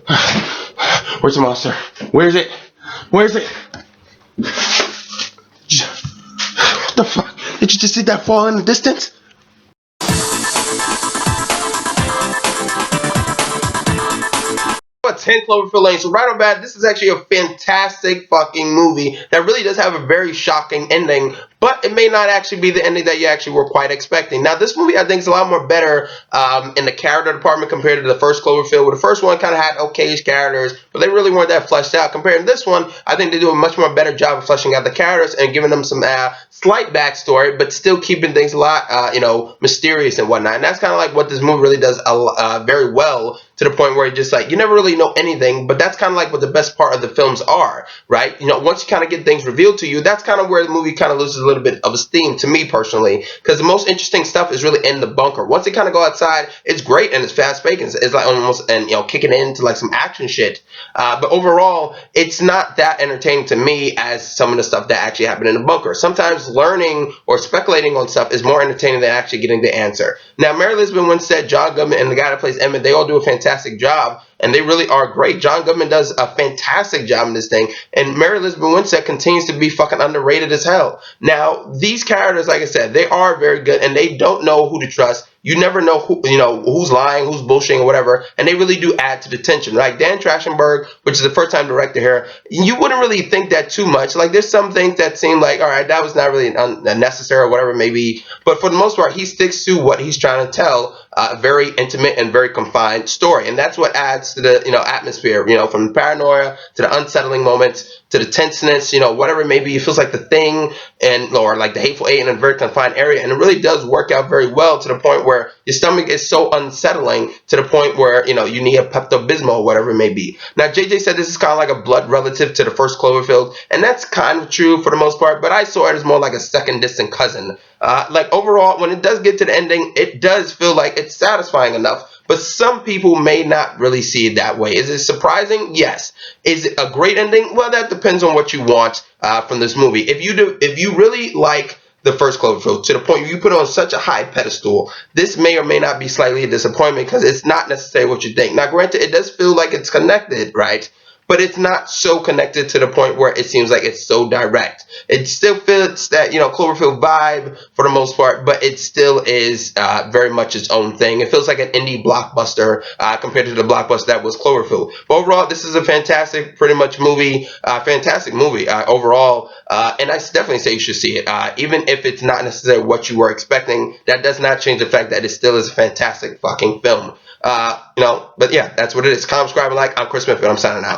Where's the monster? Where's it? Where's it? What the fuck? Did you just see that fall in the distance? 10 Cloverfield Lane. So right on bat, this is actually a fantastic fucking movie that really does have a very shocking ending, but it may not actually be the ending that you actually were quite expecting. Now, this movie I think is a lot more better in the character department compared to the first Cloverfield, where the first one kind of had okayish characters, but they really weren't that fleshed out. Compared to this one, I think they do a much more better job of fleshing out the characters and giving them some slight backstory, but still keeping things a lot, mysterious and whatnot. And that's kind of like what this movie really does very well, to the point where you just like, you never really know anything, but that's kind of like what the best part of the films are, right? Once you kind of get things revealed to you, that's kind of where the movie kind of loses a little bit of steam, to me personally, because the most interesting stuff is really in the bunker. Once they kind of go outside, it's great and it's fast-paced. It's like almost, and kicking into like some action shit. But overall, it's not that entertaining to me as some of the stuff that actually happened in the bunker. Sometimes learning or speculating on stuff is more entertaining than actually getting the answer. Now, Mary Elizabeth Winstead, John Goodman, and the guy that plays Emmett, they all do a fantastic job, and they really are great. John Goodman does a fantastic job in this thing, and Mary Elizabeth Winstead continues to be fucking underrated as hell. Now, these characters, like I said, they are very good, and they don't know who to trust. You never know who's lying, who's bullshitting, or whatever, and they really do add to the tension. Like Dan Trachtenberg, which is the first time director here, you wouldn't really think that too much. Like, there's some things that seem like, all right, that was not really unnecessary or whatever it may be, but for the most part, he sticks to what he's trying to tell, a very intimate and very confined story, and that's what adds to the atmosphere. From the paranoia to the unsettling moments to the tenseness, whatever it may be. It feels like the thing, or like the Hateful Eight in a very confined area, and it really does work out very well, to the point where your stomach is so unsettling, to the point where you need a Pepto-Bismol or whatever it may be. Now, JJ said this is kind of like a blood relative to the first Cloverfield, and that's kind of true for the most part, but I saw it as more like a second distant cousin. Like overall, when it does get to the ending, it does feel like it's satisfying enough. But some people may not really see it that way. Is it surprising? Yes. Is it a great ending? Well, that depends on what you want from this movie. If you really like the first Cloverfield, to the point you put it on such a high pedestal, this may or may not be slightly a disappointment, because it's not necessarily what you think. Now, granted, it does feel like it's connected, right? But it's not so connected to the point where it seems like it's so direct. It still fits that, Cloverfield vibe for the most part, but it still is very much its own thing. It feels like an indie blockbuster compared to the blockbuster that was Cloverfield. But overall, this is a fantastic movie overall, and I definitely say you should see it. Even if it's not necessarily what you were expecting, that does not change the fact that it still is a fantastic fucking film. But yeah, that's what it is. Comment, subscribe, and like. I'm Chris Smith, and I'm signing out.